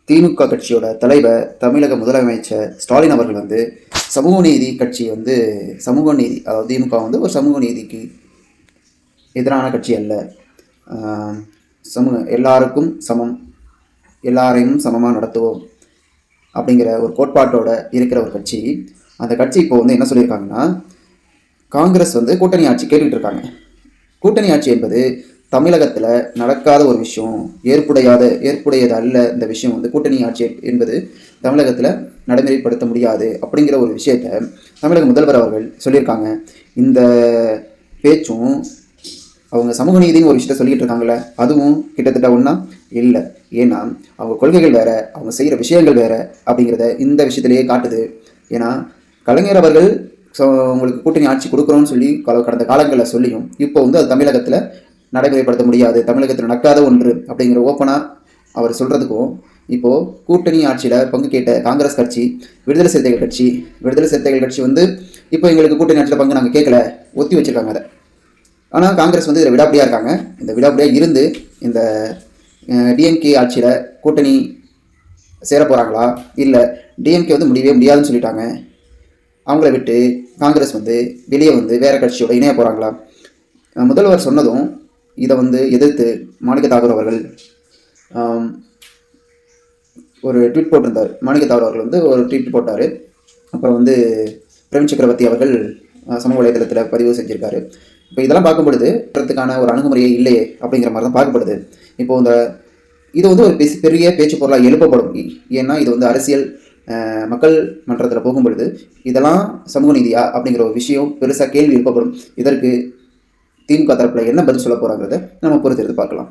திமுக கட்சியோட தலைவர் தமிழக முதலமைச்சர் ஸ்டாலின் அவர்கள் வந்து சமூக நீதி கட்சி வந்து சமூக நீதி, அதாவது திமுக வந்து ஒரு சமூக நீதிக்கு எதிரான கட்சி அல்ல, எல்லாருக்கும் சமம், எல்லாரையும் சமமாக நடத்துவோம் அப்படிங்கிற ஒரு கோட்பாட்டோட இருக்கிற ஒரு கட்சி. அந்த கட்சி இப்போ வந்து என்ன சொல்லியிருக்காங்கன்னா, காங்கிரஸ் வந்து கூட்டணி ஆட்சி கேட்டுக்கிட்டு இருக்காங்க. கூட்டணி ஆட்சி என்பது தமிழகத்தில் நடக்காத ஒரு விஷயம், ஏற்புடையது அல்ல. இந்த விஷயம் வந்து கூட்டணி ஆட்சி என்பது தமிழகத்தில் நடைமுறைப்படுத்த முடியாது அப்படிங்கிற ஒரு விஷயத்த தமிழக முதல்வர் அவர்கள் சொல்லியிருக்காங்க. இந்த பேச்சும் அவங்க சமூக நீதினு ஒரு விஷயத்த சொல்லிட்டு இருக்காங்கல்ல, அதுவும் கிட்டத்தட்ட ஒன்றா இல்லை. ஏன்னா அவங்க கொள்கைகள் வேற, அவங்க செய்கிற விஷயங்கள் வேற அப்படிங்கிறத இந்த விஷயத்திலேயே காட்டுது. ஏன்னா கலைஞர் அவர்கள் உங்களுக்கு கூட்டணி ஆட்சி கொடுக்குறோன்னு சொல்லி கடந்த காலங்களில் சொல்லியும் இப்போ வந்து அது தமிழகத்தில் நடைமுறைப்படுத்த முடியாது, தமிழகத்தில் நடக்காத ஒன்று அப்படிங்கிற ஓப்பனாக அவர் சொல்கிறதுக்கும், இப்போது கூட்டணி ஆட்சியில் பங்கு கேட்ட காங்கிரஸ் கட்சி, விடுதலை சிறுத்தைகள் கட்சி வந்து இப்போ எங்களுக்கு கூட்டணி ஆட்சியில் பங்கு நாங்கள் கேட்கல, ஒத்தி வச்சுருக்காங்க அதை. ஆனால் காங்கிரஸ் வந்து இதில் விடாப்படியாக இருக்காங்க. இந்த விடாப்படியாக இருந்து இந்த டிஎம்கே ஆட்சியில் கூட்டணி சேர போகிறாங்களா, இல்லை டிஎம்கே வந்து முடியாதுன்னு சொல்லிட்டாங்க, அவங்கள விட்டு காங்கிரஸ் வந்து வெளியே வந்து வேறு கட்சியோட இணைய போகிறாங்களா? முதல்வர் சொன்னதும் இதை வந்து எதிர்த்து மாணிக்க தாகூர் அவர்கள் ஒரு ட்வீட் போட்டிருந்தார். மாணிக்க தாகூர் அவர்கள் வந்து ஒரு ட்வீட் போட்டார். அப்புறம் வந்து பிரவீன் சக்கரவர்த்தி அவர்கள் சமூக வலைதளத்தில் பதிவு செஞ்சுருக்காரு. இப்போ இதெல்லாம் பார்க்கும்பொழுது ஒரு அணுகுமுறையே இல்லையே அப்படிங்கிற மாதிரி தான் பார்க்கப்படுது. இப்போது இது வந்து ஒரு பெரிய பேச்சு பொருளாக எழுப்பப்படும். ஏன்னா இது வந்து அரசியல் மக்கள் மன்றத்தில் போகும்பொழுது இதெல்லாம் சமூக நீதியா அப்படிங்கிற ஒரு விஷயம் பெருசாக கேள்வி எழுப்பப்படும். இதற்கு திமுக தரப்பில் என்ன பதில் சொல்ல போகிறாங்கிறத நம்ம பொறுத்திருந்து பார்க்கலாம்.